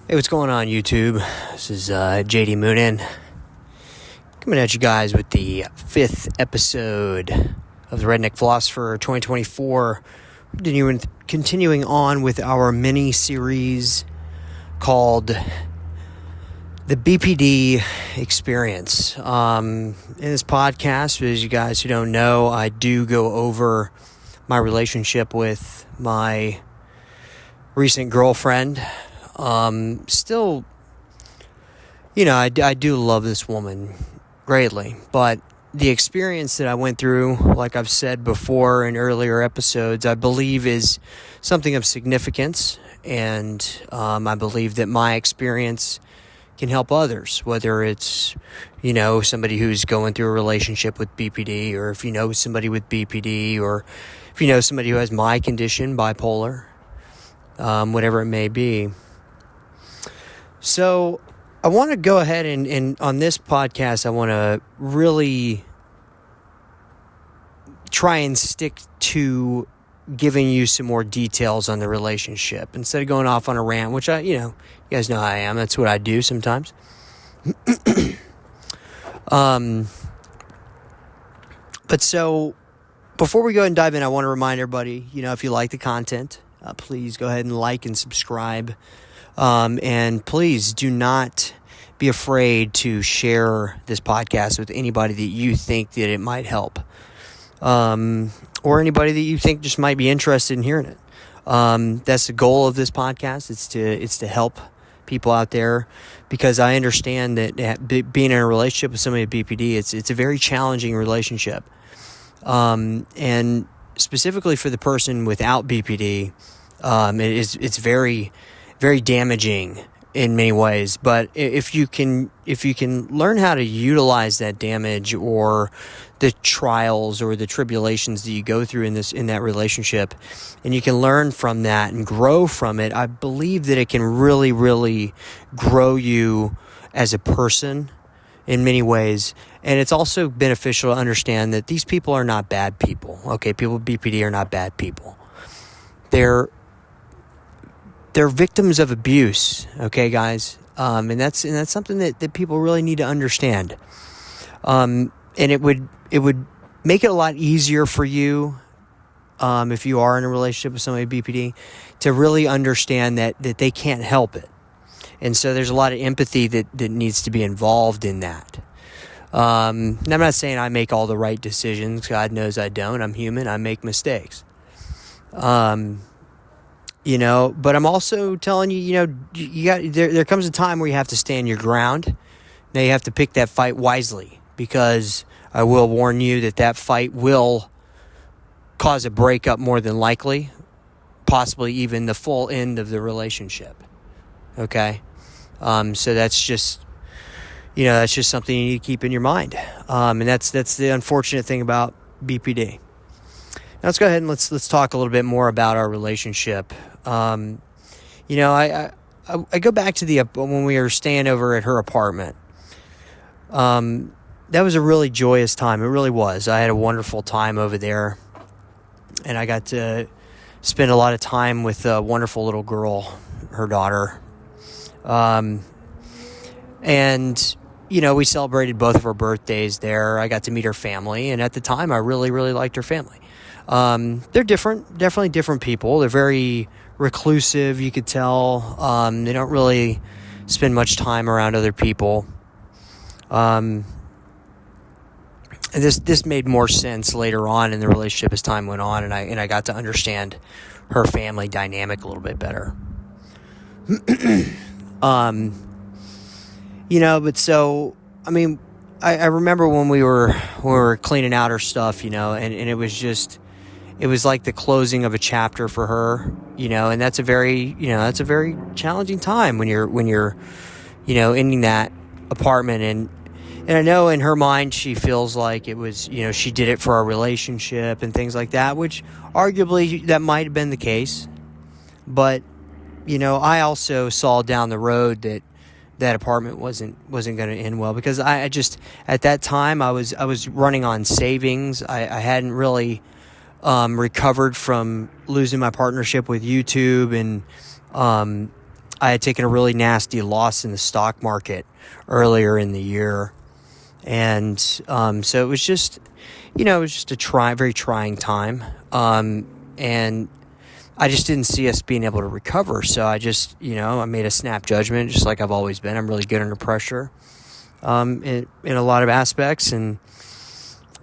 Hey, what's going on, YouTube? This is JD Moonin coming at you guys with the 5th episode of the Redneck Philosopher 2024. Continuing on with our mini-series called the BPD Experience. In this podcast, as you guys who don't know, I do go over my relationship with my recent girlfriend. Still, I do love this woman greatly, but the experience that I went through, like I've said before in earlier episodes, I believe is something of significance, and I believe that my experience can help others, whether it's, somebody who's going through a relationship with BPD, or if you know somebody with BPD, or if you know somebody who has my condition, bipolar, whatever it may be. So I want to go ahead and on this podcast, I want to really try and stick to giving you some more details on the relationship instead of going off on a rant, which you guys know how I am. That's what I do sometimes. But so before we go and dive in, I want to remind everybody, if you like the content, please go ahead and like and subscribe. And please do not be afraid to share this podcast with anybody that you think that it might help. Or anybody that you think just might be interested in hearing it. That's the goal of this podcast. It's to help people out there, because I understand that being in a relationship with somebody with BPD, it's a very challenging relationship. And specifically for the person without BPD, it's very, very damaging in many ways. But if you can learn how to utilize that damage or the trials or the tribulations that you go through in that relationship, and you can learn from that and grow from it, I believe that it can really, really grow you as a person in many ways. And it's also beneficial to understand that these people are not bad people. Okay, people with BPD are not bad people. They're victims of abuse, okay, guys? And that's something that people really need to understand. And it would make it a lot easier for you, if you are in a relationship with somebody with BPD, to really understand that they can't help it. And so there's a lot of empathy that needs to be involved in that. And I'm not saying I make all the right decisions. God knows I don't. I'm human. I make mistakes. But I'm also telling you, there comes a time where you have to stand your ground. Now you have to pick that fight wisely, because I will warn you that fight will cause a breakup more than likely, possibly even the full end of the relationship. Okay? So that's just something you need to keep in your mind. And that's the unfortunate thing about BPD. Now let's go ahead and let's talk a little bit more about our relationship. I go back to when we were staying over at her apartment. That was a really joyous time. It really was. I had a wonderful time over there, and I got to spend a lot of time with a wonderful little girl, her daughter. And we celebrated both of her birthdays there. I got to meet her family, and at the time, I really, really liked her family. They're definitely different people. They're very reclusive, you could tell. They don't really spend much time around other people. And this made more sense later on in the relationship as time went on, and I got to understand her family dynamic a little bit better. But so, I remember when we were cleaning out her stuff, and it was like the closing of a chapter for her, and that's a very challenging time when you're ending that apartment. And I know in her mind, she feels like it was, she did it for our relationship and things like that, which arguably that might have been the case. But, I also saw down the road that apartment wasn't going to end well, because I just, at that time, I was running on savings. I hadn't really recovered from losing my partnership with YouTube, and I had taken a really nasty loss in the stock market earlier in the year. And so it was just, it was just very trying time. And I just didn't see us being able to recover. So I just, I made a snap judgment, just like I've always been. I'm really good under pressure in a lot of aspects. And,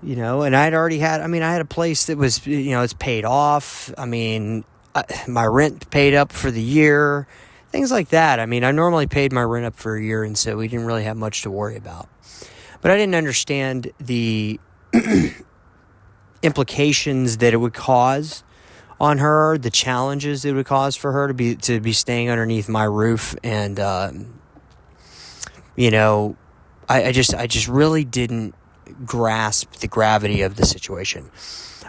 and I had a place that was, it's paid off. My rent paid up for the year, things like that. I normally paid my rent up for a year, and so we didn't really have much to worry about. But I didn't understand the implications that it would cause on her, the challenges it would cause for her to be staying underneath my roof, and I just really didn't grasp the gravity of the situation.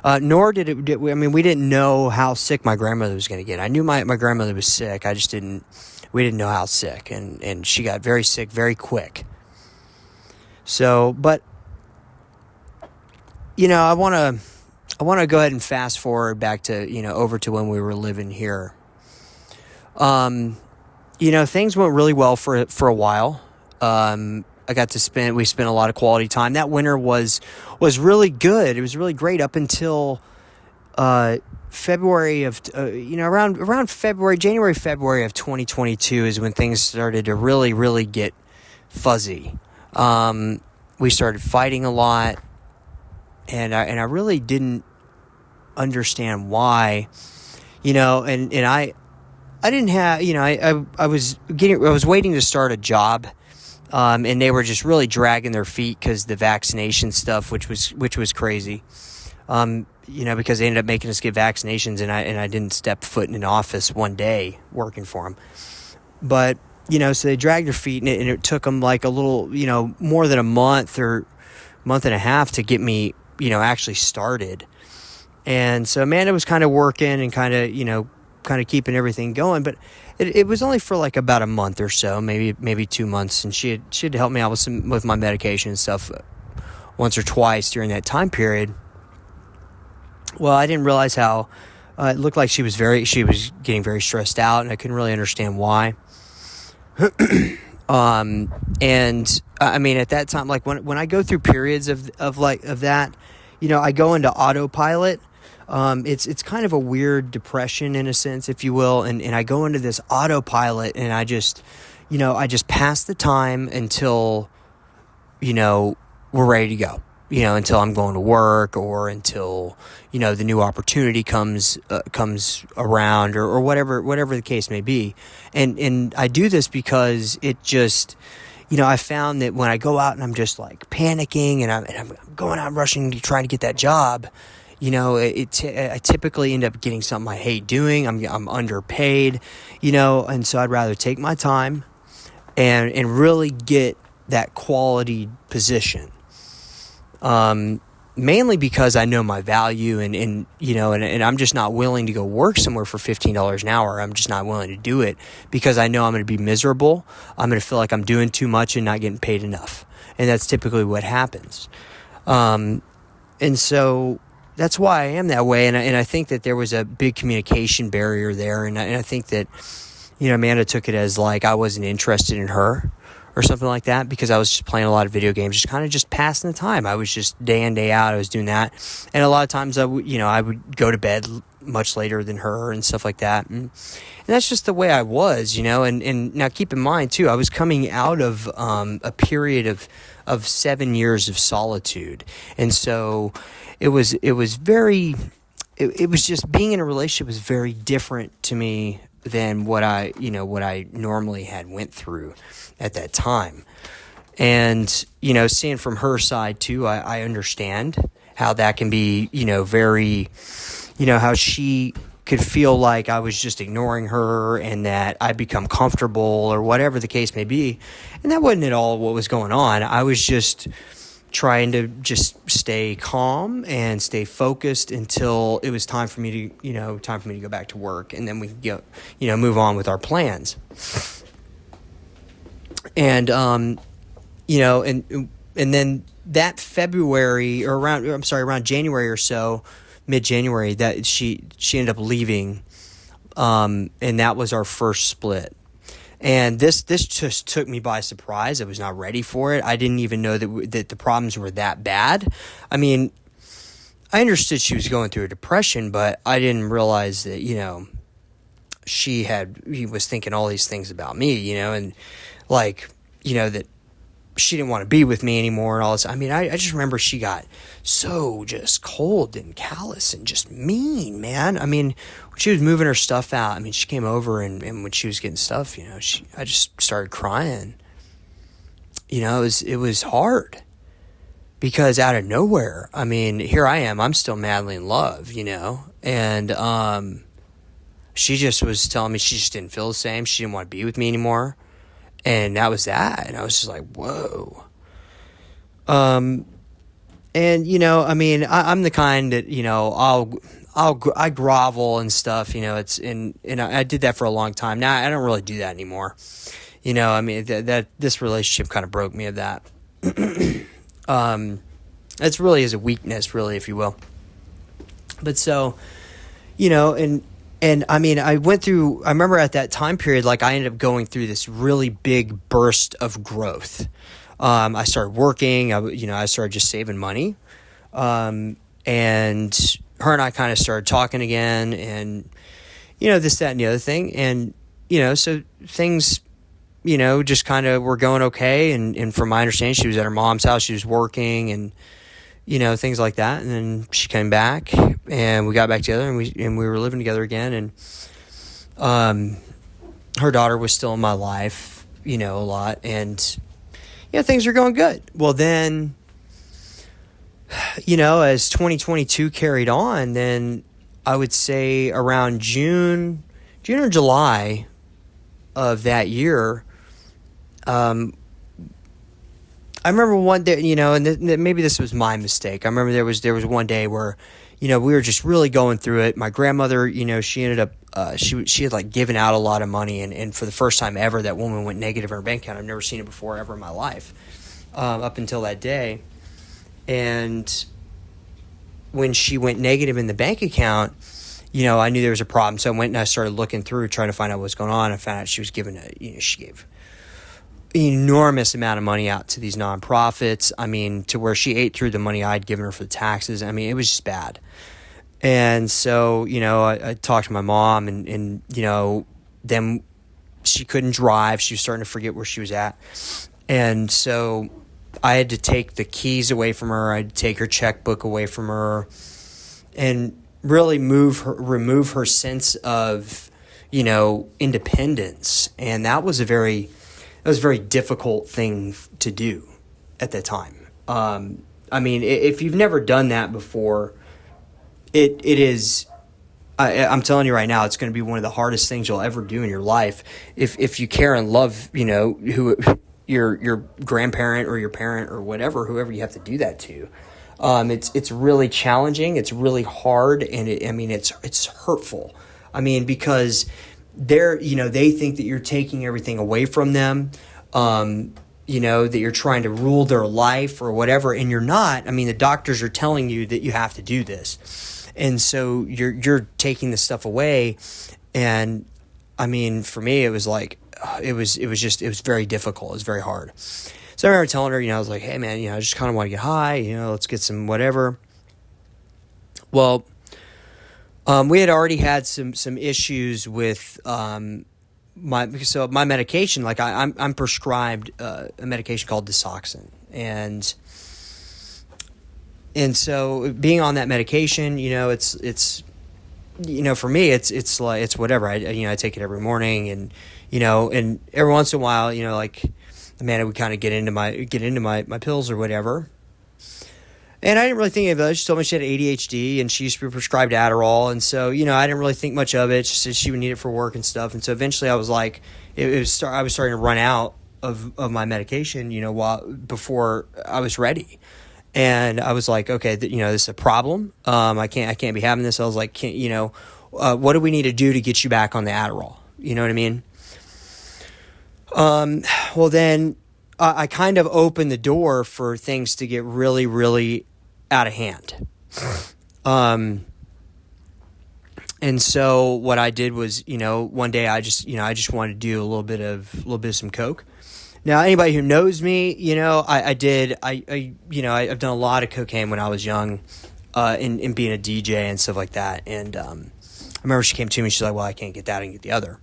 Nor we didn't know how sick my grandmother was going to get. I knew my grandmother was sick. We didn't know how sick, and she got very sick very quick. So, but, I want to go ahead and fast forward back to, over to when we were living here. Things went really well for a while. We spent a lot of quality time. That winter was really good. It was really great up until, February of, around January, February of 2022 is when things started to really, really get fuzzy. We started fighting a lot, and I really didn't understand why, and I didn't have, I was waiting to start a job, and they were just really dragging their feet because the vaccination stuff, which was crazy, because they ended up making us get vaccinations, and I didn't step foot in an office one day working for them, but. So they dragged their feet, and it took them like a little, more than a month or month and a half to get me, actually started. And so Amanda was kind of working and kind of keeping everything going, but it was only for like about a month or so, maybe 2 months. And she had helped me out with my medication and stuff once or twice during that time period. Well, I didn't realize how it looked like she was getting very stressed out, and I couldn't really understand why. And at that time, like when I go through periods of that, I go into autopilot. It's kind of a weird depression in a sense, if you will. And I go into this autopilot, and I just pass the time until, we're ready to go. Until I'm going to work, or until, the new opportunity comes around, or whatever the case may be. And I do this because it just, I found that when I go out and I'm just like panicking, and I'm going out rushing to try to get that job, I typically end up getting something I hate doing. I'm underpaid, and so I'd rather take my time and really get that quality position. Mainly because I know my value, and I'm just not willing to go work somewhere for $15 an hour. I'm just not willing to do it because I know I'm going to be miserable. I'm going to feel like I'm doing too much and not getting paid enough. And that's typically what happens. And so that's why I am that way. And I think that there was a big communication barrier there. And I think that, Amanda took it as like I wasn't interested in her, or something like that, because I was just playing a lot of video games, just passing the time. I was just day in, day out, I was doing that. And a lot of times I would go to bed much later than her and stuff like that. And that's just the way I was, and now keep in mind too, I was coming out of a period of 7 years of solitude. And so it was just being in a relationship was very different to me than what I normally had went through at that time. And, seeing from her side too, I understand how that can be, very, how she could feel like I was just ignoring her and that I'd become comfortable or whatever the case may be. And that wasn't at all what was going on. I was just trying to just stay calm and stay focused until it was time for me to go back to work, and then we could go, move on with our plans. And and then that February or around January or so, mid-January, that she ended up leaving, and that was our first split. And this just took me by surprise. I was not ready for it. I didn't even know that the problems were that bad. I mean, I understood she was going through a depression, but I didn't realize that, he was thinking all these things about me, and like, that she didn't want to be with me anymore and all this. I mean, I just remember she got so just cold and callous and just mean, man. I mean, when she was moving her stuff out, I mean, she came over and when she was getting stuff, I just started crying. It was hard because out of nowhere, I mean, here I am, I'm still madly in love, and, she just was telling me she just didn't feel the same. She didn't want to be with me anymore. And that was that. And I was just like, whoa. And, I mean, I'm the kind that, I grovel and stuff, and I did that for a long time. Now I don't really do that anymore. I mean, that this relationship kind of broke me of that. It's really is a weakness, really, if you will. But so, and I mean, I remember at that time period, like I ended up going through this really big burst of growth. I started working, I started just saving money. And her and I kind of started talking again and, this, that, and the other thing. And, so things, just kind of were going okay. And from my understanding, she was at her mom's house, she was working and, things like that. And then she came back and we got back together and we were living together again. And, her daughter was still in my life, a lot, and, things are going good. Well, then, as 2022 carried on, then I would say around June or July of that year, I remember one day, and maybe this was my mistake. I remember there was one day where, we were just really going through it. My grandmother, she ended up, she had like given out a lot of money, and for the first time ever, that woman went negative in her bank account. I've never seen it before ever in my life, up until that day. And when she went negative in the bank account, I knew there was a problem. So I went and I started looking through, trying to find out what's going on. I found out she was giving she gave enormous amount of money out to these nonprofits. I mean, to where she ate through the money I'd given her for the taxes. I mean, it was just bad. And so, I talked to my mom and then she couldn't drive. She was starting to forget where she was at. And so I had to take the keys away from her. I had to take her checkbook away from her and really remove her sense of, independence. And that was a very difficult thing to do at that time. I mean, if you've never done that before, it is, I'm telling you right now, it's going to be one of the hardest things you'll ever do in your life. If you care and love, who your grandparent or your parent or whoever you have to do that to. It's really challenging. It's really hard. And it's hurtful. I mean, because they think that you're taking everything away from them, that you're trying to rule their life or whatever, and you're not. I mean, the doctors are telling you that you have to do this. And so you're taking this stuff away. And I mean, for me, it was like, it was very difficult. It was very hard. So I remember telling her, I was like, hey man, I just kind of want to get high, let's get some whatever. Well, we had already had some issues with my medication. Like I'm prescribed a medication called Desoxin, and so being on that medication, it's for me it's like it's whatever. I take it every morning, and and every once in a while, like Amanda would kind of get into my pills or whatever. And I didn't really think of it. She told me she had ADHD and she used to be prescribed Adderall. And so, I didn't really think much of it. She said she would need it for work and stuff. And so eventually I was like, I was starting to run out of my medication, before I was ready. And I was like, okay, this is a problem. I can't be having this. I was like, what do we need to do to get you back on the Adderall? You know what I mean? Well then I kind of opened the door for things to get really, really out of hand. And so what I did was, one day I just wanted to do a little bit of some coke. Now, anybody who knows me, I've done a lot of cocaine when I was young, in being a DJ and stuff like that. And I remember she came to me, she's like, well, I can't get that, I can get the other.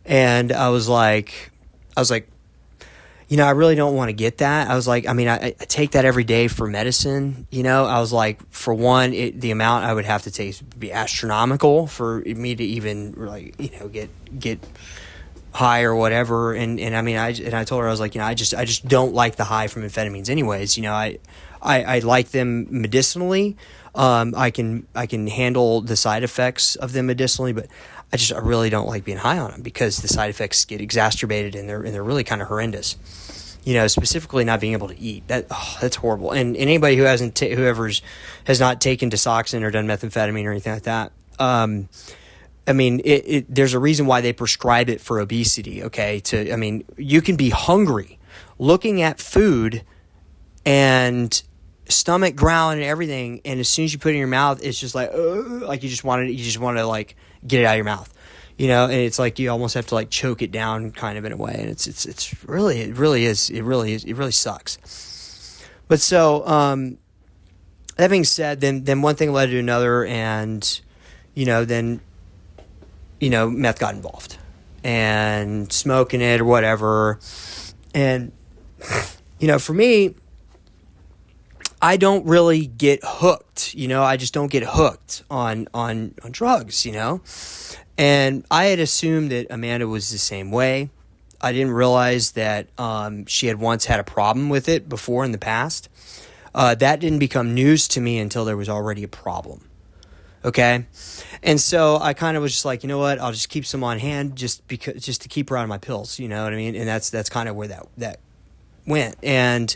And I was like, I really don't want to get that. I was like, I take that every day for medicine, I was like, for one, the amount I would have to take would be astronomical for me to even get high or whatever. And I told her, I was like, I just don't like the high from amphetamines anyways. I like them medicinally. I can handle the side effects of them medicinally, but I really don't like being high on them because the side effects get exacerbated and they're really kind of horrendous. Specifically not being able to eat. That's horrible. And anybody who has not taken Disoxin or done methamphetamine or anything like that, there's a reason why they prescribe it for obesity. Okay, you can be hungry, looking at food, and stomach growling and everything, and as soon as you put it in your mouth, it's just like you just want to like get it out of your mouth, and it's like you almost have to like choke it down kind of in a way, and it really sucks. But so that being said, then one thing led to another, and then meth got involved and smoking it or whatever, and for me, I don't really get hooked, I just don't get hooked on drugs, and I had assumed that Amanda was the same way. I didn't realize that she had once had a problem with it before in the past. That didn't become news to me until there was already a problem. Okay. And so I kind of was just like, you know what, I'll just keep some on hand just to keep her out of my pills, you know what I mean? And that's kind of where that went. And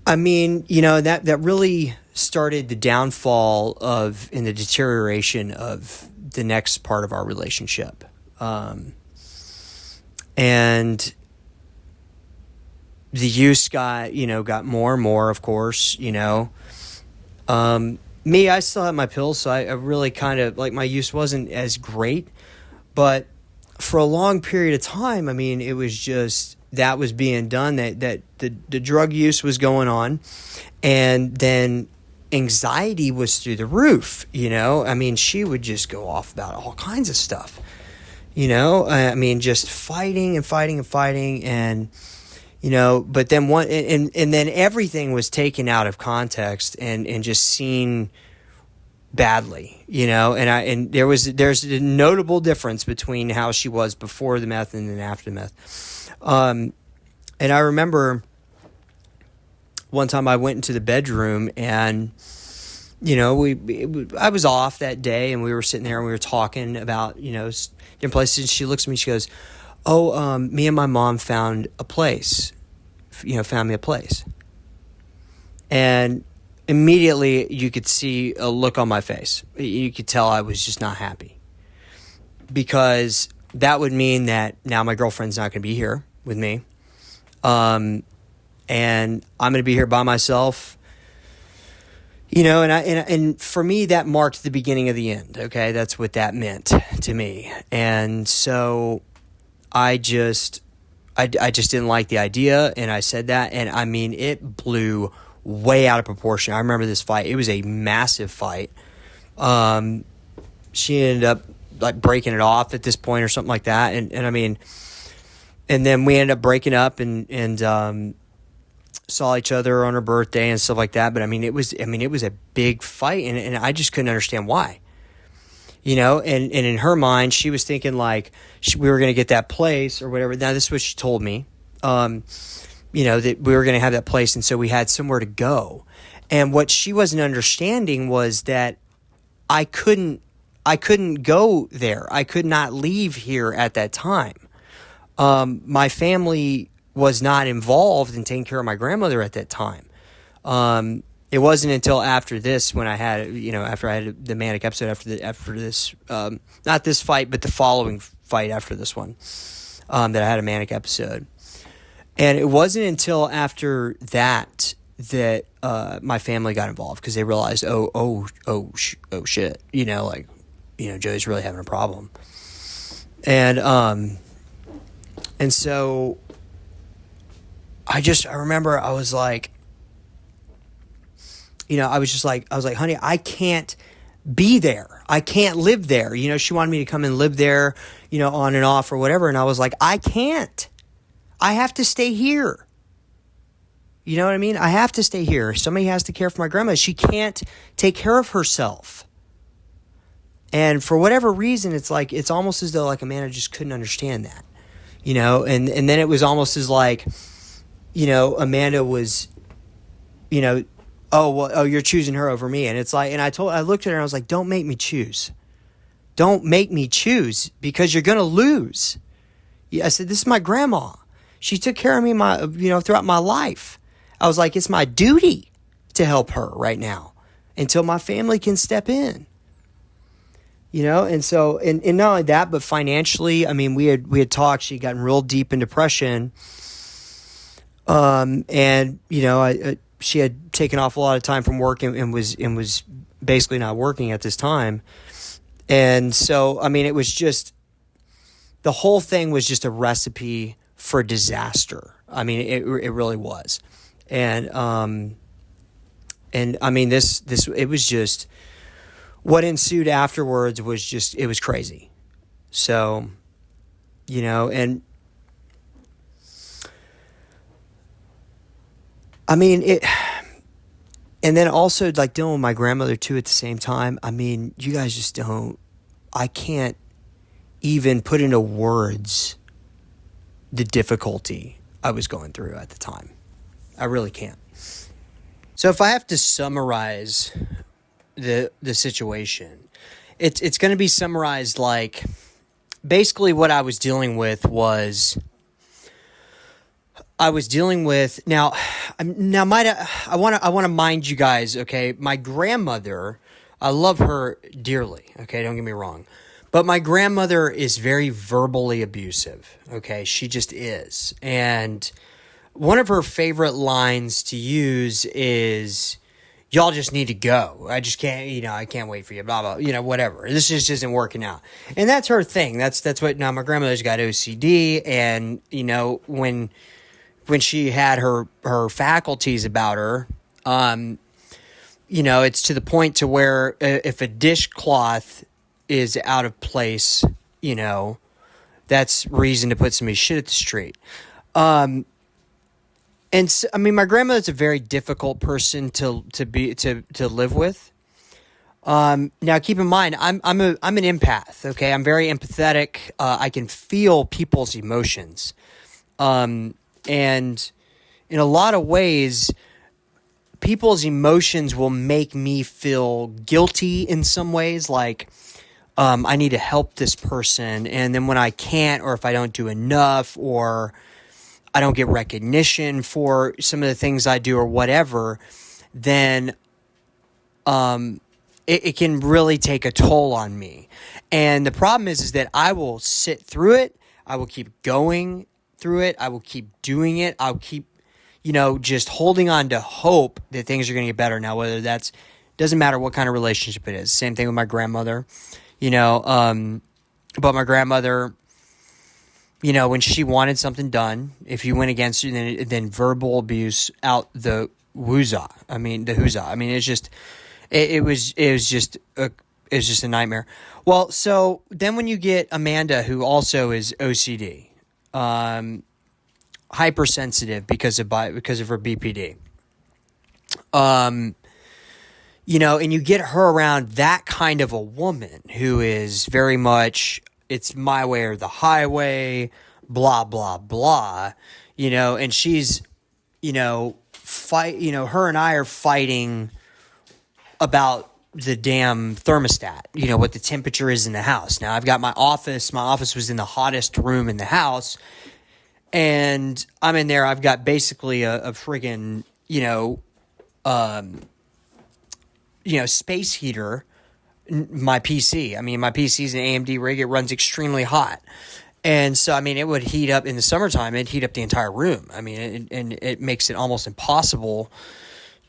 that really started the downfall and the deterioration of the next part of our relationship. And the use got more and more, of course, me, I still had my pills, so I really kind of, like, my use wasn't as great, but for a long period of time, it was just, that was being done, that the drug use was going on, and then anxiety was through the roof, she would just go off about all kinds of stuff, just fighting and fighting and fighting, and but then and then everything was taken out of context and just seen badly, and there's a notable difference between how she was before the meth and then after the meth. And I remember one time I went into the bedroom and, I was off that day and we were sitting there and we were talking about, different places. And she looks at me, she goes, me and my mom found a place, found me a place. And immediately you could see a look on my face. You could tell I was just not happy, because that would mean that now my girlfriend's not going to be here with me. And I'm going to be here by myself, and for me, that marked the beginning of the end. Okay. That's what that meant to me. And so I just didn't like the idea, and I said that, and it blew way out of proportion. I remember this fight. It was a massive fight. She ended up like breaking it off at this point or something like that, and then we ended up breaking up and saw each other on her birthday and stuff like that. But it was a big fight, and I just couldn't understand why. And in her mind, she was thinking like we were going to get that place or whatever. Now, this is what she told me, that we were going to have that place. And so we had somewhere to go. And what she wasn't understanding was that I couldn't go there. I could not leave here at that time. My family was not involved in taking care of my grandmother at that time. It wasn't until after this, when I had, after I had the manic episode after this, not this fight, but the following fight after this one, that I had a manic episode. And it wasn't until after that that my family got involved because they realized, oh shit, Joey's really having a problem. And so I remember I was like, I was like, honey, I can't be there. I can't live there. She wanted me to come and live there, on and off or whatever. And I was like, I can't. I have to stay here. You know what I mean? I have to stay here. Somebody has to care for my grandma. She can't take care of herself. And for whatever reason, it's almost as though Amanda just couldn't understand that, and then it was almost as like, Amanda was, you're choosing her over me. And it's like, and I looked at her and I was like, don't make me choose. Don't make me choose because you're going to lose. I said, this is my grandma. She took care of me throughout my life. I was like, it's my duty to help her right now until my family can step in. And so, and not only that, but financially, we had talked, she'd gotten real deep in depression. And, she had taken off a lot of time from work and was basically not working at this time. And so, it was just, the whole thing was just a recipe for disaster. It really was. And this, it was just, what ensued afterwards was just, it was crazy. So, and and then also dealing with my grandmother too at the same time. You guys just I can't even put into words the difficulty I was going through at the time. I really can't. So if I have to summarize the situation, it's going to be summarized like basically what I was dealing with was I want to mind you guys, okay? My grandmother, I love her dearly, okay? Don't get me wrong. But my grandmother is very verbally abusive, okay? She just is. And one of her favorite lines to use is, y'all just need to go. I just can't, I can't wait for you, blah, blah, whatever. This just isn't working out. And that's her thing. That's what, now my grandmother's got OCD, and, when she had her faculties about her, it's to the point to where if a dishcloth is out of place, that's reason to put somebody's shit at the street. And so, my grandmother's a very difficult person to live with. Now keep in mind, I'm an empath. Okay. I'm very empathetic. I can feel people's emotions. And in a lot of ways, people's emotions will make me feel guilty in some ways. Like, I need to help this person. And then when I can't, or if I don't do enough, or I don't get recognition for some of the things I do or whatever, then it can really take a toll on me. And the problem is that I will sit through it. I will keep going through it. I will keep doing it. I'll keep, just holding on to hope that things are going to get better. Now, whether doesn't matter what kind of relationship it is. Same thing with my grandmother, but my grandmother, when she wanted something done, if you went against her, then verbal abuse out the wooza. It was just a nightmare. Well, so then when you get Amanda, who also is OCD, hypersensitive because of her BPD, and you get her around that kind of a woman who is very much, it's my way or the highway, blah, blah, blah, and she's, her and I are fighting about the damn thermostat, what the temperature is in the house. Now I've got my office was in the hottest room in the house, and I'm in there. I've got basically a friggin', space heater, my PC. My PC's an AMD rig. It runs extremely hot. And so, it would heat up in the summertime. It'd heat up the entire room. And it makes it almost impossible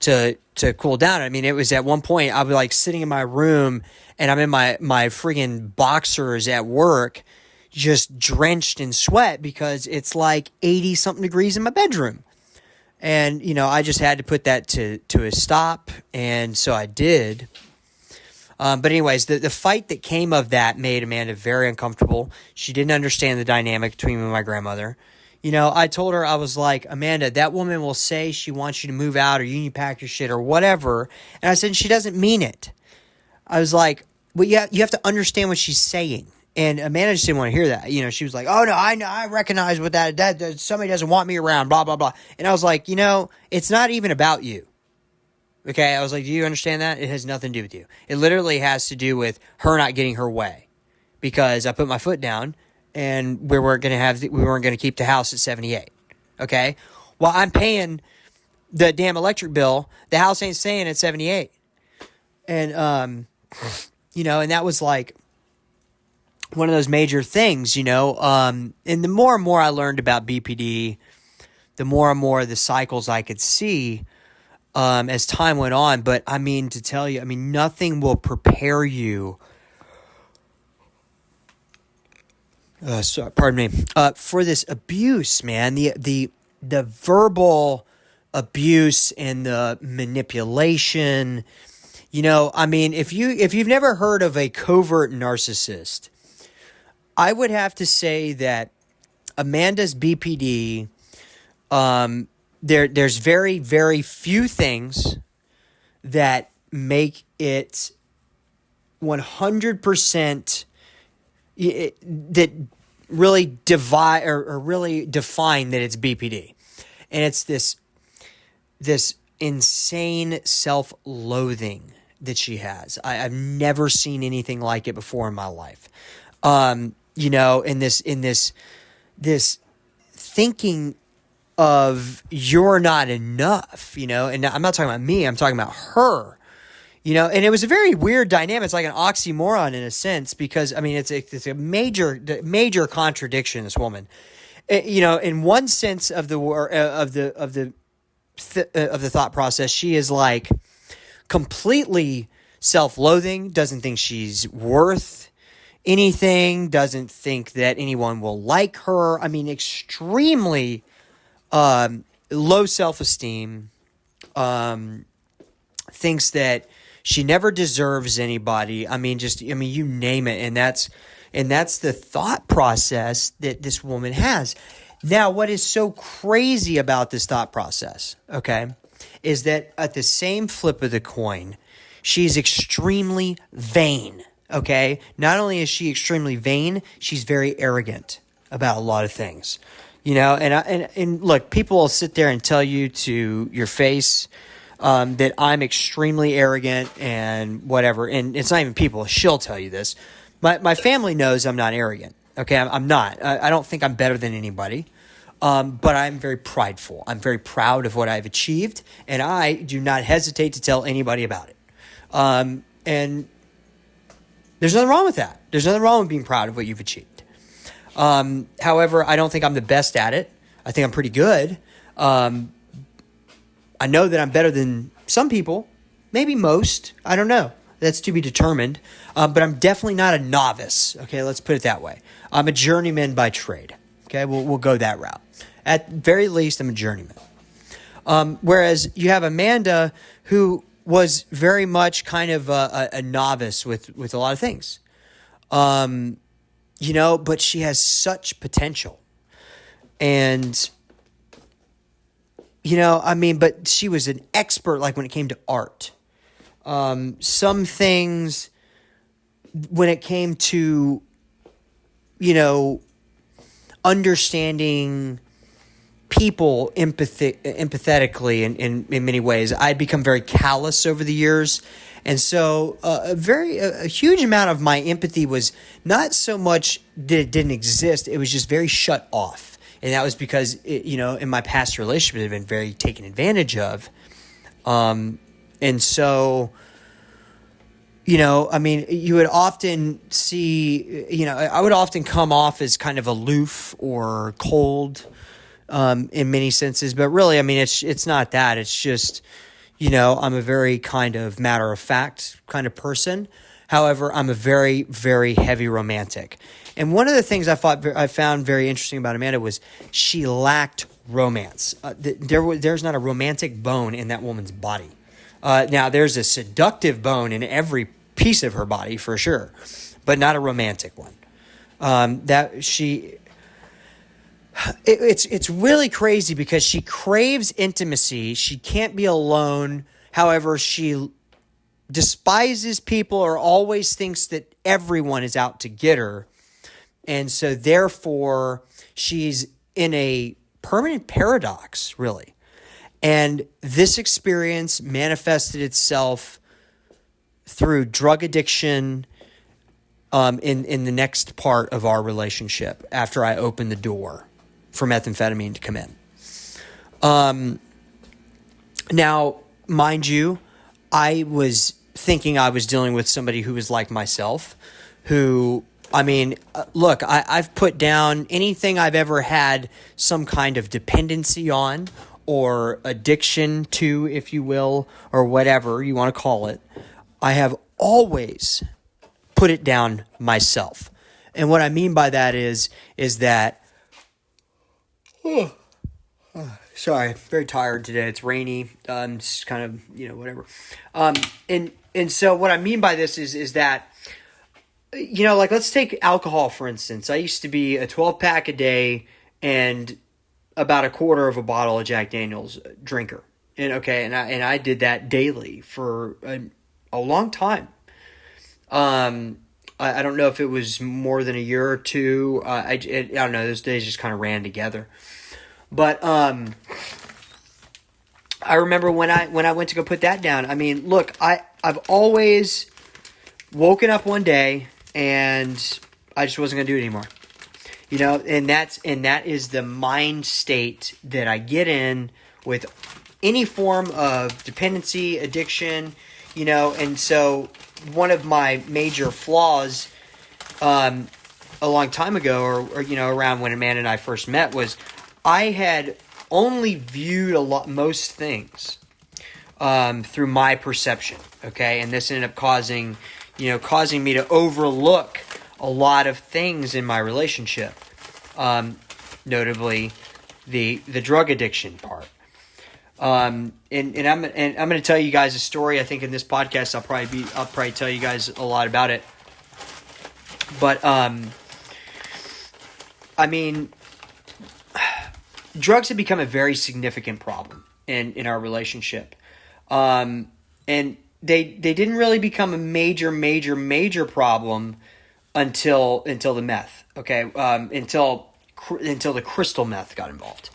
to cool down. I mean, it was at one point I was like sitting in my room and I'm in my friggin' boxers at work, just drenched in sweat because it's like 80 something degrees in my bedroom. And, I just had to put that to a stop. And so I did. But anyways, the fight that came of that made Amanda very uncomfortable. She didn't understand the dynamic between me and my grandmother. I told her, I was like, Amanda, that woman will say she wants you to move out or you need to pack your shit or whatever. And I said, she doesn't mean it. I was like, well, you have to understand what she's saying. And Amanda just didn't want to hear that. She was like, oh, no, I know, I recognize what that somebody doesn't want me around, blah, blah, blah. And I was like, it's not even about you. Okay, I was like, do you understand that? It has nothing to do with you. It literally has to do with her not getting her way because I put my foot down and we weren't going to keep the house at 78. Okay, well, I'm paying the damn electric bill. The house ain't staying at 78. And, and that was like one of those major things, and the more and more I learned about BPD, the more and more the cycles I could see as time went on. But I mean, to tell you, nothing will prepare you. Pardon me. For this abuse, man, the verbal abuse and the manipulation. If you've never heard of a covert narcissist, I would have to say that Amanda's BPD. There's very, very few things that make it 100% that really divide or really define that it's BPD. And it's this insane self-loathing that she has. I've never seen anything like it before in my life. In this thinking of you're not enough, and I'm not talking about me, I'm talking about her, and it was a very weird dynamic. It's like an oxymoron in a sense, because it's a major contradiction, this woman. In one sense of the thought process, she is like completely self-loathing, doesn't think she's worth anything, doesn't think that anyone will like her. Extremely low self-esteem, thinks that she never deserves anybody. You name it. And that's the thought process that this woman has. Now, what is so crazy about this thought process, okay, is that at the same flip of the coin, she's extremely vain, okay? Not only is she extremely vain, she's very arrogant about a lot of things. And look, people will sit there and tell you to your face that I'm extremely arrogant and whatever. And it's not even people. She'll tell you this. My family knows I'm not arrogant. Okay, I'm not. I don't think I'm better than anybody. But I'm very prideful. I'm very proud of what I've achieved. And I do not hesitate to tell anybody about it. And there's nothing wrong with that. There's nothing wrong with being proud of what you've achieved. However, I don't think I'm the best at it. I think I'm pretty good. I know that I'm better than some people, maybe most. I don't know. That's to be determined. But I'm definitely not a novice. Okay, let's put it that way. I'm a journeyman by trade. Okay, we'll go that route. At very least, I'm a journeyman. Whereas you have Amanda, who was very much kind of a novice with a lot of things. But she has such potential. And, but she was an expert, like when it came to art. Some things, when it came to, understanding people empathetically in many ways, I'd become very callous over the years. And so a huge amount of my empathy was not so much that it didn't exist. It was just very shut off. And that was because, in my past relationships, it had been very taken advantage of. And so, you would often see, I would often come off as kind of aloof or cold in many senses. But really, it's not that. It's just, I'm a very kind of matter of fact kind of person. However, I'm a very, very heavy romantic. And one of the things I found very interesting about Amanda was she lacked romance. There's not a romantic bone in that woman's body. Now, there's a seductive bone in every piece of her body for sure, but not a romantic one. It's really crazy because she craves intimacy. She can't be alone. However, she despises people or always thinks that everyone is out to get her. And so therefore, she's in a permanent paradox, really. And this experience manifested itself through drug addiction in the next part of our relationship after I opened the door for methamphetamine to come in. Now, mind you, I was thinking I was dealing with somebody who was like myself, who, look, I've put down anything I've ever had some kind of dependency on or addiction to, if you will, or whatever you want to call it. I have always put it down myself. And what I mean by that is that, sorry, very tired today. It's rainy. It's kind of, whatever. And so what I mean by this is that, like let's take alcohol, for instance. I used to be a 12-pack a day and about a quarter of a bottle of Jack Daniel's drinker. And I did that daily for a long time. I don't know if it was more than a year or two. I don't know. Those days just kind of ran together. But I remember when I went to go put that down. Look, I've always woken up one day and I just wasn't gonna do it anymore. And that is the mind state that I get in with any form of dependency, addiction, and so one of my major flaws a long time ago or around when Amanda and I first met was I had only viewed most things through my perception, okay? And this ended up causing me to overlook a lot of things in my relationship, notably the drug addiction part. And I'm going to tell you guys a story. I think in this podcast I'll probably tell you guys a lot about it. But drugs have become a very significant problem in our relationship. And they didn't really become a major problem until the meth. Okay, until the crystal meth got involved.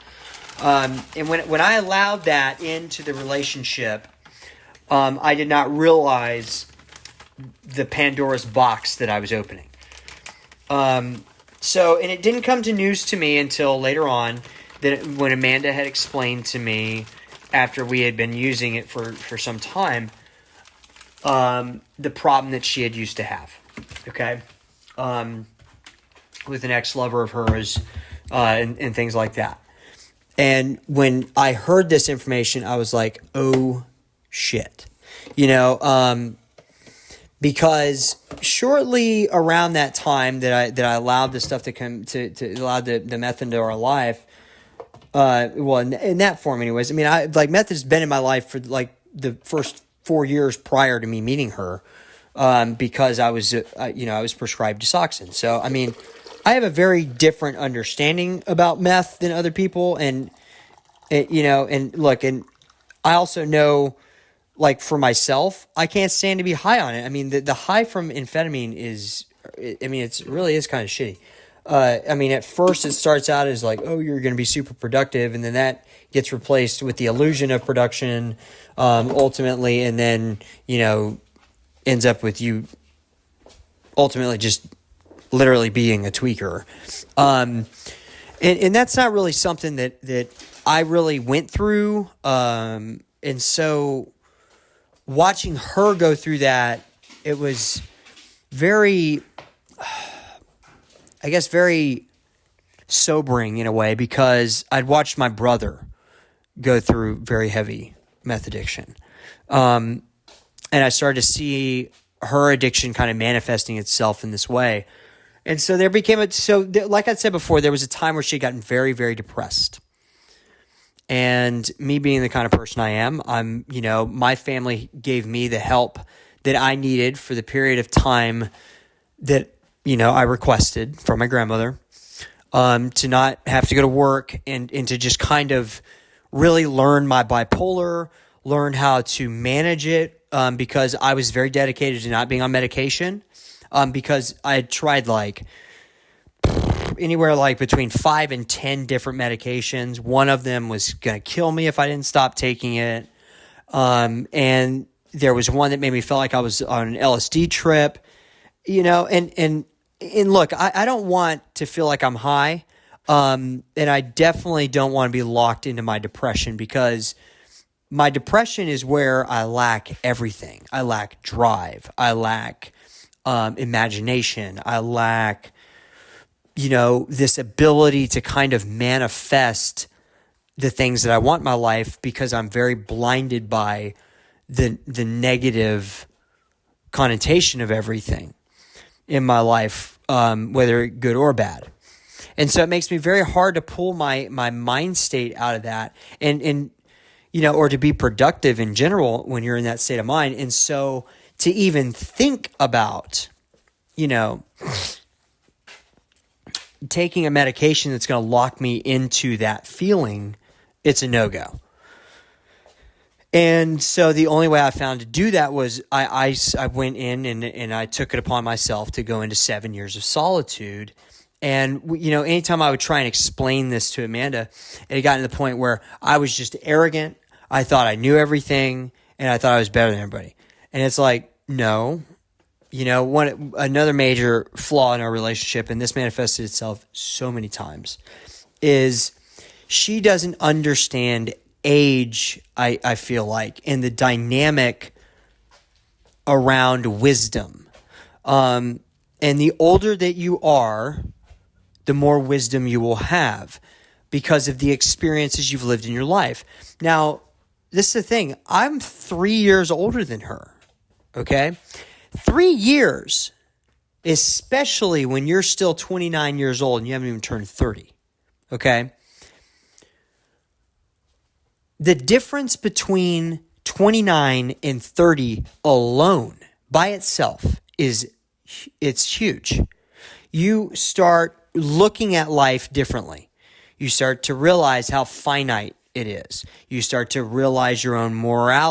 And when I allowed that into the relationship, I did not realize the Pandora's box that I was opening. And it didn't come to news to me until later on when Amanda had explained to me after we had been using it for some time, the problem that she had used to have. Okay. With an ex-lover of hers, and things like that. And when I heard this information, I was like, oh shit, because shortly around that time that I allowed the stuff to come to allow the meth into our life, in that form anyways, meth has been in my life for like the first 4 years prior to me meeting her, because I was prescribed Desoxyn. So, I have a very different understanding about meth than other people. And I also know, like for myself, I can't stand to be high on it. The high from amphetamine it really is kind of shitty. At first it starts out as like, oh, you're going to be super productive. And then that gets replaced with the illusion of production, ultimately. And then, ends up with you ultimately just literally being a tweaker. And that's not really something that I really went through. And so watching her go through that, it was very sobering in a way, because I'd watched my brother go through very heavy meth addiction. And I started to see her addiction kind of manifesting itself in this way. And so there became like I said before, there was a time where she had gotten very, very depressed. And me being the kind of person I am, my family gave me the help that I needed for the period of time that, I requested from my grandmother, to not have to go to work and to just kind of really learn my bipolar, learn how to manage it, because I was very dedicated to not being on medication, because I had tried anywhere between 5 and 10 different medications. One of them was going to kill me if I didn't stop taking it. And there was one that made me feel like I was on an LSD trip, and look, I don't want to feel like I'm high. And I definitely don't want to be locked into my depression, because my depression is where I lack everything. I lack drive. I lack imagination. I lack, this ability to kind of manifest the things that I want in my life, because I'm very blinded by the negative connotation of everything in my life, whether good or bad. And so it makes me very hard to pull my mind state out of that and or to be productive in general when you're in that state of mind. And so to even think about, taking a medication that's going to lock me into that feeling, it's a no-go. And so the only way I found to do that was I went in and I took it upon myself to go into 7 years of solitude. And, anytime I would try and explain this to Amanda, it had gotten to the point where I was just arrogant. I thought I knew everything, and I thought I was better than everybody. And it's like, no. Another major flaw in our relationship, and this manifested itself so many times, is she doesn't understand age, I feel like, and the dynamic around wisdom. And the older that you are, the more wisdom you will have because of the experiences you've lived in your life. Now, this is the thing. I'm 3 years older than her, okay? 3 years, especially when you're still 29 years old and you haven't even turned 30, okay? The difference between 29 and 30 alone by itself it's huge. You start looking at life differently. You start to realize how finite it is. You start to realize your own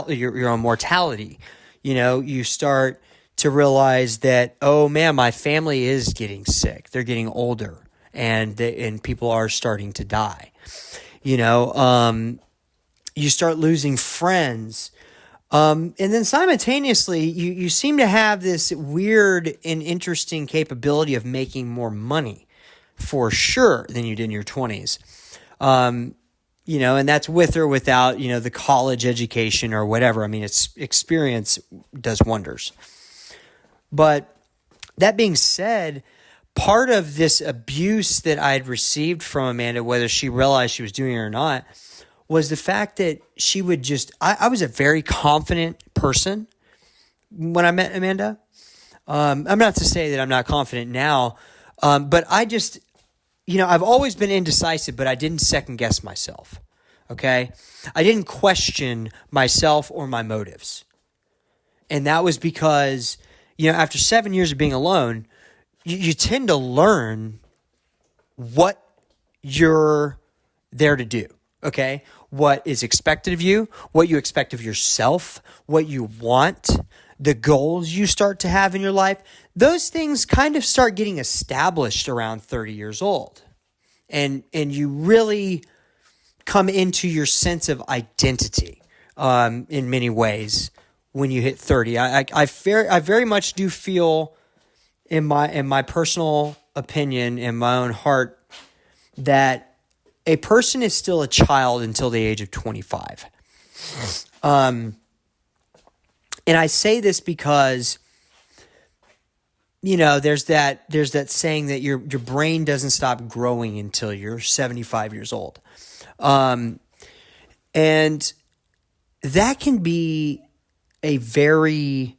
your own mortality. You start to realize that, oh man, my family is getting sick. They're getting older, and people are starting to die. You start losing friends. And then simultaneously, you seem to have this weird and interesting capability of making more money, for sure, than you did in your 20s. And that's with or without, the college education or whatever. I mean, it's experience does wonders. But that being said, part of this abuse that I had received from Amanda, whether she realized she was doing it or not, was the fact that she would I was a very confident person when I met Amanda. I'm not to say that I'm not confident now, but I just, I've always been indecisive, but I didn't second guess myself, okay? I didn't question myself or my motives. And that was because, after 7 years of being alone, you tend to learn what you're there to do, okay? What is expected of you, what you expect of yourself, what you want, the goals you start to have in your life. Those things kind of start getting established around 30 years old. And you really come into your sense of identity in many ways when you hit 30. I very much do feel in my personal opinion, in my own heart, that a person is still a child until the age of 25. And I say this because, there's that saying that your brain doesn't stop growing until you're 75 years old. And that can be a very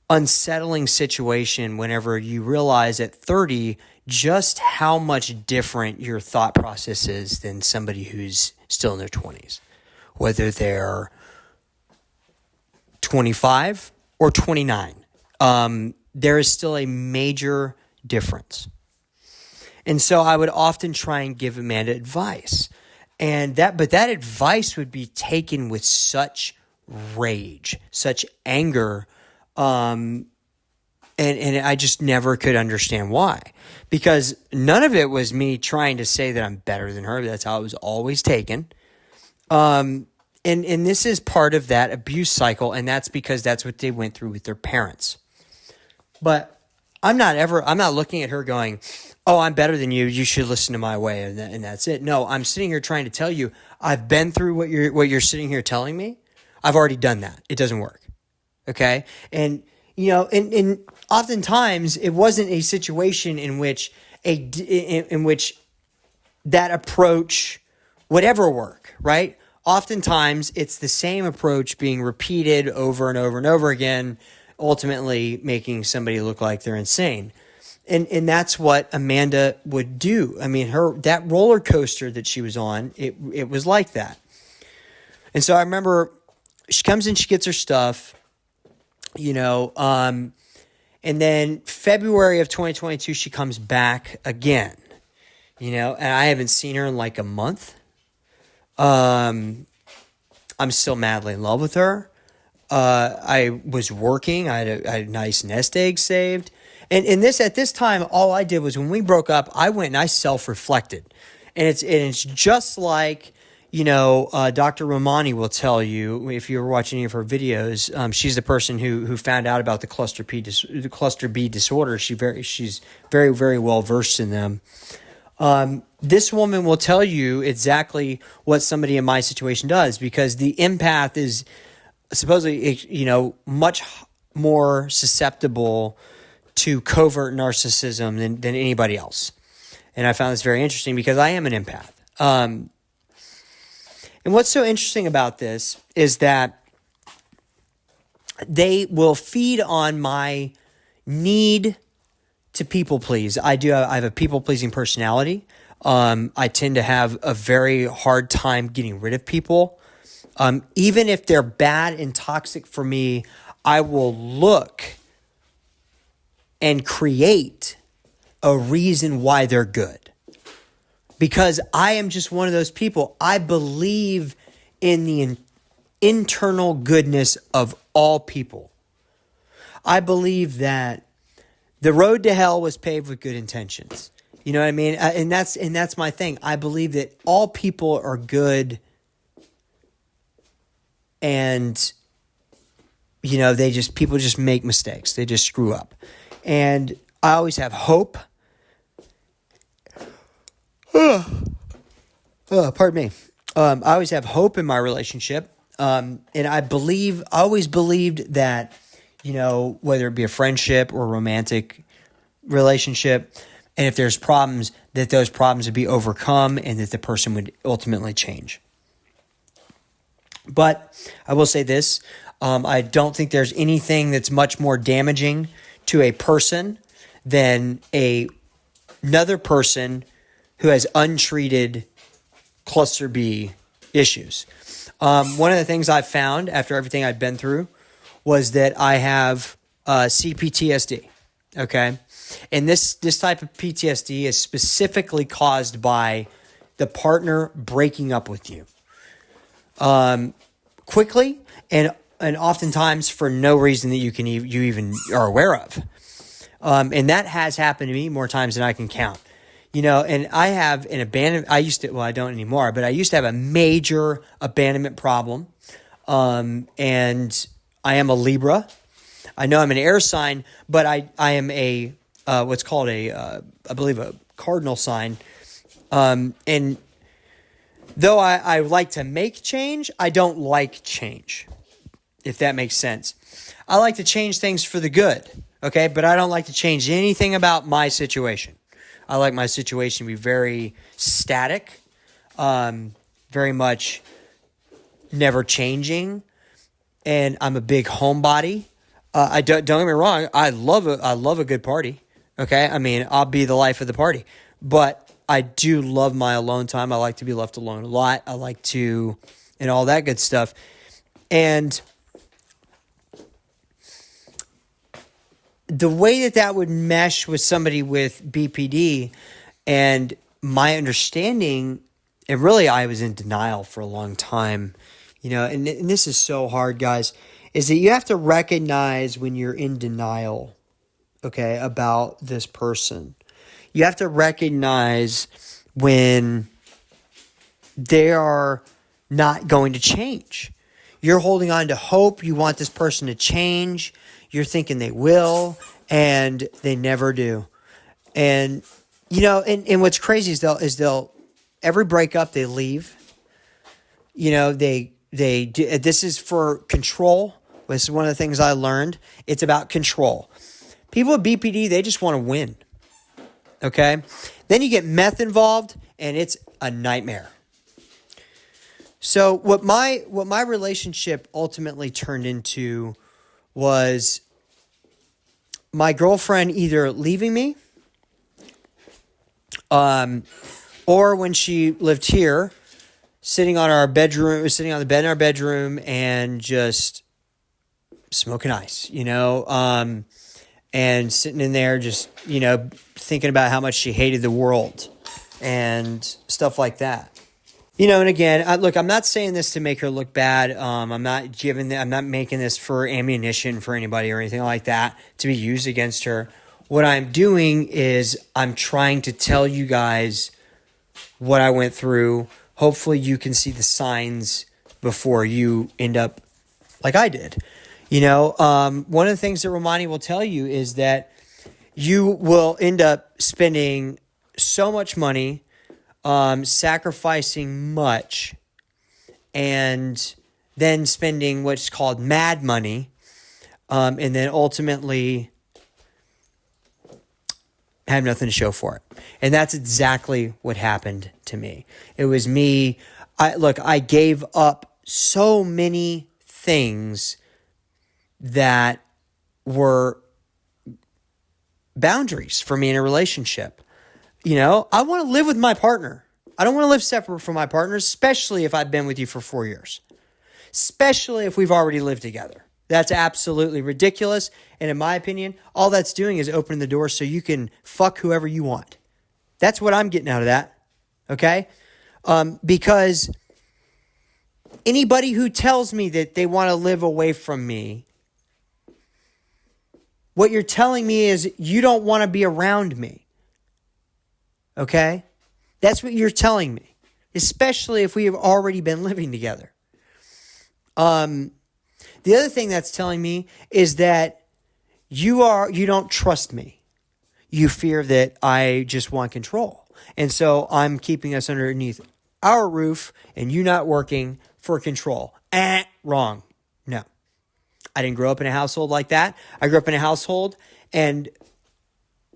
unsettling situation whenever you realize at 30 just how much different your thought process is than somebody who's still in their 20s, whether they're 25 or 29. There is still a major difference. And so I would often try and give Amanda advice. But that advice would be taken with such rage, such anger, and I just never could understand why. Because none of it was me trying to say that I'm better than her. That's how it was always taken. And this is part of that abuse cycle, and that's because that's what they went through with their parents. But I'm not looking at her going, oh, I'm better than you, you should listen to my way, and that's it. No, I'm sitting here trying to tell you, I've been through what you're sitting here telling me. I've already done that. It doesn't work. Okay? And, and oftentimes it wasn't a situation in which that approach would ever work, right? Oftentimes it's the same approach being repeated over and over and over again, ultimately making somebody look like they're insane. And that's what Amanda would do. I mean, that roller coaster that she was on, it was like that. And so I remember she comes in, she gets her stuff, and then February of 2022, she comes back again, and I haven't seen her in like a month. I'm still madly in love with her. I was working. I had a nice nest egg saved. And at this time, all I did was when we broke up, I went and I self-reflected. And it's just like, Dr. Romani will tell you, if you're watching any of her videos, she's the person who found out about the cluster B disorder. She's very, very well versed in them. This woman will tell you exactly what somebody in my situation does, because the empath is supposedly, much more susceptible to covert narcissism than anybody else. And I found this very interesting because I am an empath. And what's so interesting about this is that they will feed on my need to people please. I have a people pleasing personality. I tend to have a very hard time getting rid of people. Even if they're bad and toxic for me, I will look and create a reason why they're good. Because I am just one of those people. I believe in the internal goodness of all people. I believe that the road to hell was paved with good intentions. You know what I mean? And that's my thing. I believe that all people are good, and people just make mistakes. They just screw up. And I always have hope. Pardon me. I always have hope in my relationship. And I always believed that, whether it be a friendship or a romantic relationship, and if there's problems, that those problems would be overcome and that the person would ultimately change. But I will say this, I don't think there's anything that's much more damaging to a person than another person who has untreated cluster B issues. One of the things I found after everything I'd been through was that I have CPTSD, okay? And this type of PTSD is specifically caused by the partner breaking up with you. Quickly and oftentimes for no reason that you even are aware of. And that has happened to me more times than I can count. And I have an abandonment. I don't anymore, but I used to have a major abandonment problem. And I am a Libra. I know I'm an air sign, but I am a, what's called I believe a cardinal sign. And though I like to make change, I don't like change, if that makes sense. I like to change things for the good, okay? But I don't like to change anything about my situation. I like my situation to be very static, very much never changing, and I'm a big homebody. I don't get me wrong. I love a good party. Okay, I mean, I'll be the life of the party, but I do love my alone time. I like to be left alone a lot. I like to, and all that good stuff. And the way that would mesh with somebody with BPD, and my understanding, and really I was in denial for a long time, and this is so hard, guys, is that you have to recognize when you're in denial, okay, about this person. You have to recognize when they are not going to change. You're holding on to hope. You want this person to change. You're thinking they will, and they never do. And, and what's crazy is they'll every breakup they leave. They do, this is for control. This is one of the things I learned. It's about control. People with BPD, they just want to win. Okay? Then you get meth involved, and it's a nightmare. So what my relationship ultimately turned into was my girlfriend either leaving me, or when she lived here, sitting on the bed in our bedroom and just smoking ice, and sitting in there just, thinking about how much she hated the world and stuff like that. And again, I'm not saying this to make her look bad. I'm not making this for ammunition for anybody or anything like that to be used against her. What I'm doing is I'm trying to tell you guys what I went through. Hopefully you can see the signs before you end up like I did. One of the things that Romani will tell you is that you will end up spending so much money, sacrificing much, and then spending what's called mad money, and then ultimately have nothing to show for it. And that's exactly what happened to me. It was me. I gave up so many things that were boundaries for me in a relationship. I want to live with my partner. I don't want to live separate from my partner, especially if I've been with you for 4 years, especially if we've already lived together. That's absolutely ridiculous. And in my opinion, all that's doing is opening the door so you can fuck whoever you want. That's what I'm getting out of that. Okay? Because anybody who tells me that they want to live away from me, what you're telling me is you don't want to be around me. Okay? That's what you're telling me. Especially if we have already been living together. The other thing that's telling me is that you don't trust me. You fear that I just want control. And so I'm keeping us underneath our roof and you not working for control. Wrong. No. I didn't grow up in a household like that. I grew up in a household and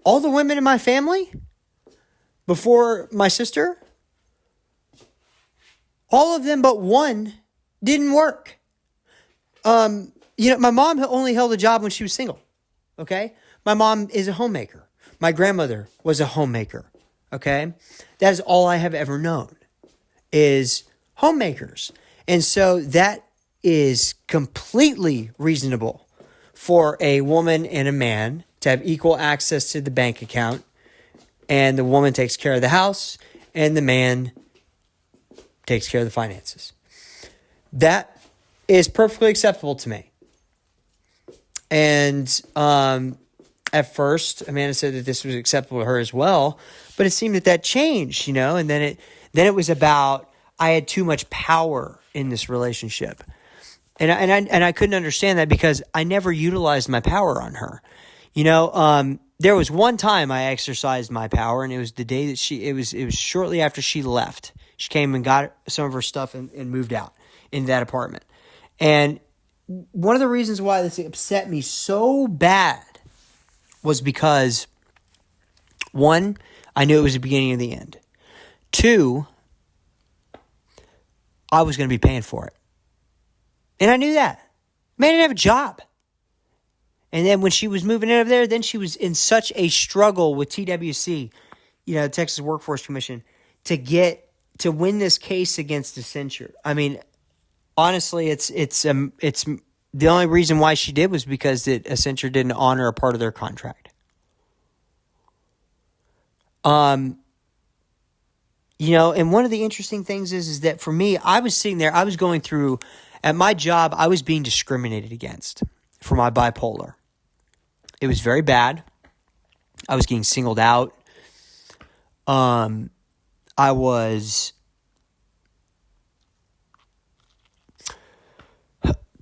all the women in my family before my sister, all of them but one didn't work. My mom only held a job when she was single. Okay. My mom is a homemaker. My grandmother was a homemaker. Okay. That is all I have ever known is homemakers. And so that is completely reasonable for a woman and a man to have equal access to the bank account. And the woman takes care of the house and the man takes care of the finances. That is perfectly acceptable to me. And at first, Amanda said that this was acceptable to her as well, but it seemed that changed, and then it was about I had too much power in this relationship. And I couldn't understand that because I never utilized my power on her. There was one time I exercised my power, and it was the day that it was shortly after she left. She came and got some of her stuff and moved out into that apartment. And one of the reasons why this upset me so bad was because, one, I knew it was the beginning of the end. 2, I was going to be paying for it. And I knew that. Man didn't have a job. And then when she was moving in over there, then she was in such a struggle with TWC, Texas Workforce Commission, to win this case against Accenture. I mean, honestly, it's the only reason why she did was because Accenture didn't honor a part of their contract. And one of the interesting things is that for me, I was sitting there, I was going through, at my job, I was being discriminated against for my bipolar. It was very bad. I was getting singled out. I was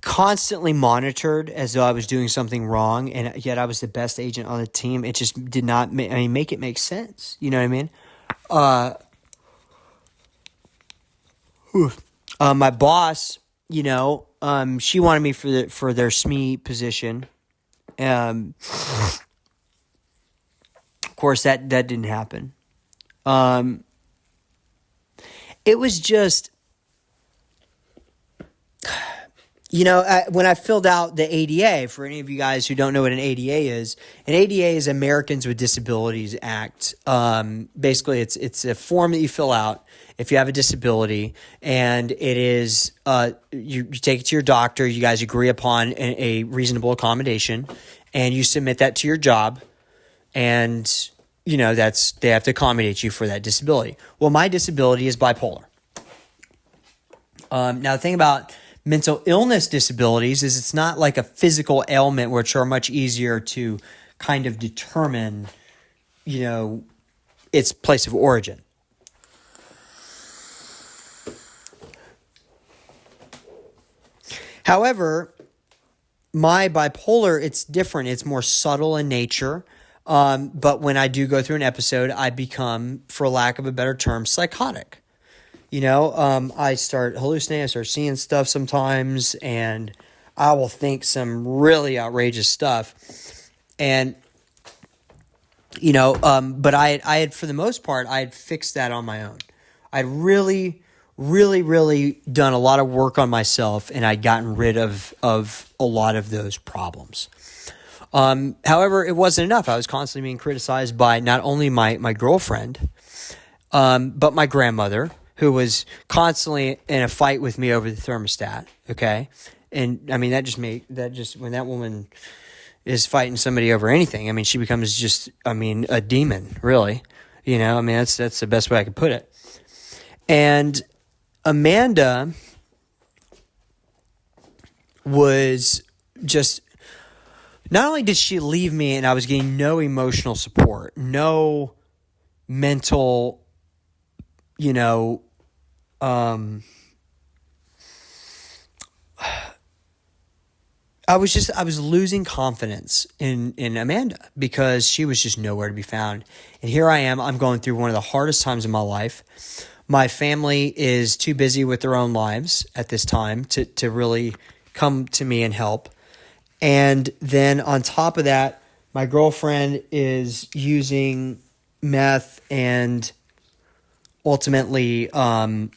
constantly monitored as though I was doing something wrong, and yet I was the best agent on the team. It just did not make it make sense. You know what I mean? My boss, she wanted me for their SME position. Of course, that didn't happen. It was just, when I filled out the ADA, for any of you guys who don't know what an ADA is Americans with Disabilities Act. Basically, it's a form that you fill out if you have a disability, and it is you take it to your doctor. You guys agree upon a reasonable accommodation, and you submit that to your job, and they have to accommodate you for that disability. Well, my disability is bipolar. Now, the thing about mental illness disabilities is it's not like a physical ailment, which are much easier to kind of determine, its place of origin. However, my bipolar, it's different. It's more subtle in nature. But when I do go through an episode, I become, for lack of a better term, psychotic. I start hallucinating, I start seeing stuff sometimes, and I will think some really outrageous stuff. And, but I had, for the most part, I had fixed that on my own. I'd really, really, really done a lot of work on myself, and I'd gotten rid of a lot of those problems. However, it wasn't enough. I was constantly being criticized by not only my girlfriend, but my grandmother, who was constantly in a fight with me over the thermostat. Okay. And I mean, when that woman is fighting somebody over anything, I mean, she becomes just, a demon, really. That's the best way I could put it. And Amanda was just, not only did she leave me and I was getting no emotional support, no mental, I was losing confidence in Amanda because she was just nowhere to be found. And here I am, I'm going through one of the hardest times in my life. My family is too busy with their own lives at this time to really come to me and help. And then on top of that, my girlfriend is using meth and ultimately, I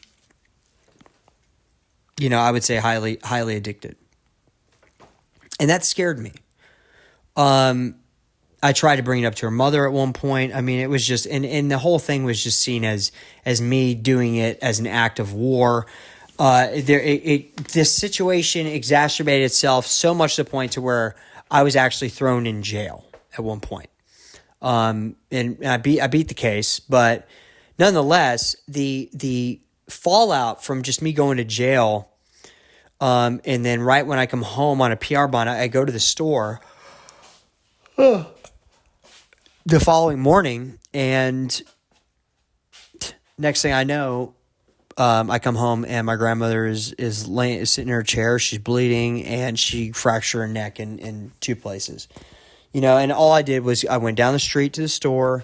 would say highly, highly addicted. And that scared me. I tried to bring it up to her mother at one point. I mean, it was just, and the whole thing was just seen as me doing it as an act of war. This situation exacerbated itself so much to the point to where I was actually thrown in jail at one point. And I beat the case, but nonetheless, the fallout from just me going to jail, and then right when I come home on a PR bond, I go to the store the following morning, and next thing I know, I come home and my grandmother is sitting in her chair. She's bleeding and she fractured her neck in two places. And all I did was I went down the street to the store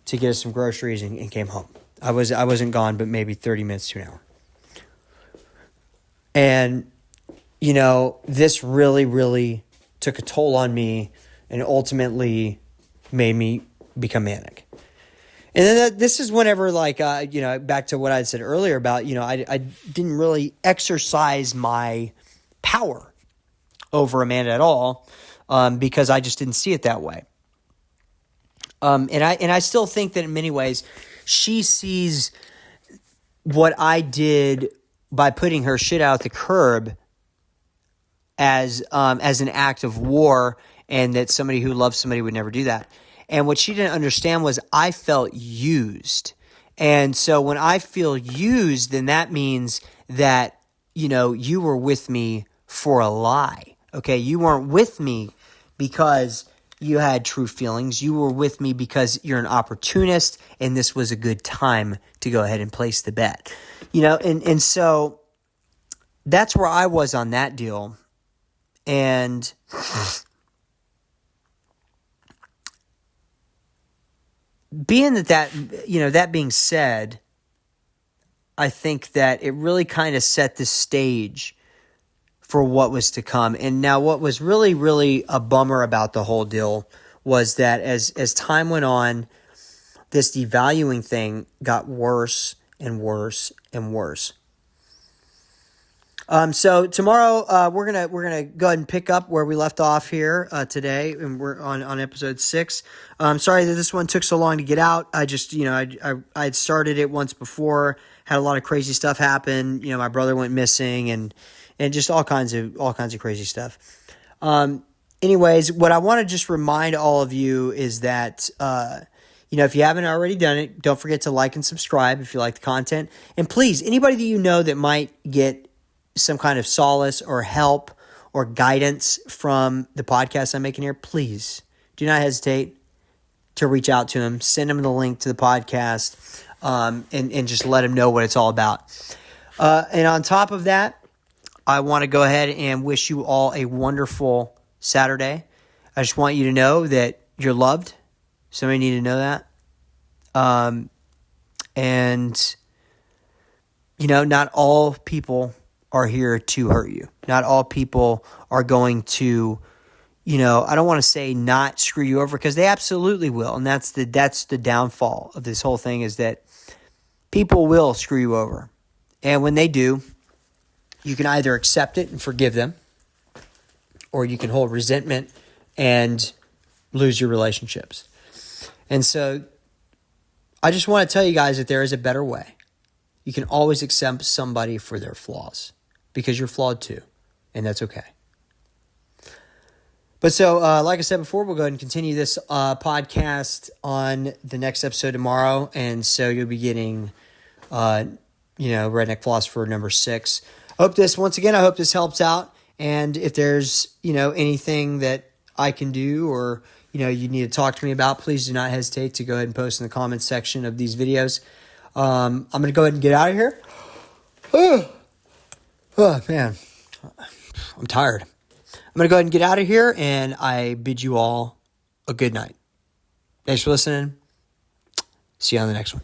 to get us some groceries and came home. I wasn't gone, but maybe 30 minutes to an hour. And, this really, really took a toll on me and ultimately made me become manic. And then this is whenever, back to what I said earlier about, I didn't really exercise my power over Amanda at all, because I just didn't see it that way. And I still think that in many ways she sees what I did by putting her shit out the curb as an act of war, and that somebody who loves somebody would never do that. And what she didn't understand was I felt used. And so when I feel used, then that means that, you were with me for a lie. Okay, you weren't with me because you had true feelings. You were with me because you're an opportunist, and this was a good time to go ahead and place the bet. And so that's where I was on that deal. And that being said, I think that it really kind of set the stage for what was to come. And now what was really, really a bummer about the whole deal was that as time went on, this devaluing thing got worse and worse and worse. So tomorrow we're gonna go ahead and pick up where we left off here today, and we're on episode 6. Sorry that this one took so long to get out. I just I had started it once before, had a lot of crazy stuff happen. My brother went missing, and just all kinds of crazy stuff. Anyways, what I want to just remind all of you is that if you haven't already done it, don't forget to like and subscribe if you like the content, and please, anybody that you know that might get some kind of solace or help or guidance from the podcast I'm making here, please do not hesitate to reach out to him. Send him the link to the podcast, and just let him know what it's all about. And on top of that, I want to go ahead and wish you all a wonderful Saturday. I just want you to know that you're loved. Somebody need to know that. And not all people are here to hurt you. Not all people are going to, I don't want to say not screw you over, because they absolutely will. And that's the downfall of this whole thing, is that people will screw you over. And when they do, you can either accept it and forgive them, or you can hold resentment and lose your relationships. And so I just want to tell you guys that there is a better way. You can always accept somebody for their flaws, because you're flawed too, and that's okay. But so, like I said before, we'll go ahead and continue this podcast on the next episode tomorrow, and so you'll be getting, Redneck Philosopher number 6. I hope this helps out, and if there's, anything that I can do, or, you need to talk to me about, please do not hesitate to go ahead and post in the comments section of these videos. I'm going to go ahead and get out of here. Oh, man, I'm tired. I'm going to go ahead and get out of here, and I bid you all a good night. Thanks for listening. See you on the next one.